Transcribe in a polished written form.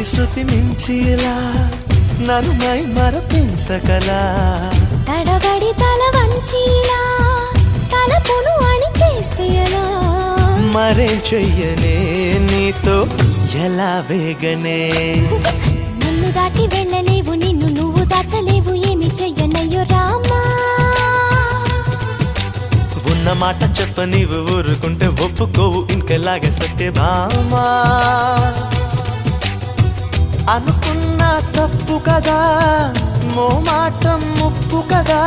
శృతి మించిలా నన్ను మై మరపించగలా తడబడి తల వంచిలా తలపును అని చేస్తే ఎలా మరేం చెయ్యనే నీతో ఎలా వేగనే నన్ను దాటి వెళ్ళలేవు నిన్ను నువ్వు దాచలేవు ఏమి చెయ్యనయ్యో రామా ఉన్న మాట చెప్ప నీవు ఊరుకుంటే ఒప్పుకోవు ఇంకెలాగే సత్యభామా అనుకున్నా తప్పు కదా మోమాటం ముప్పు కదా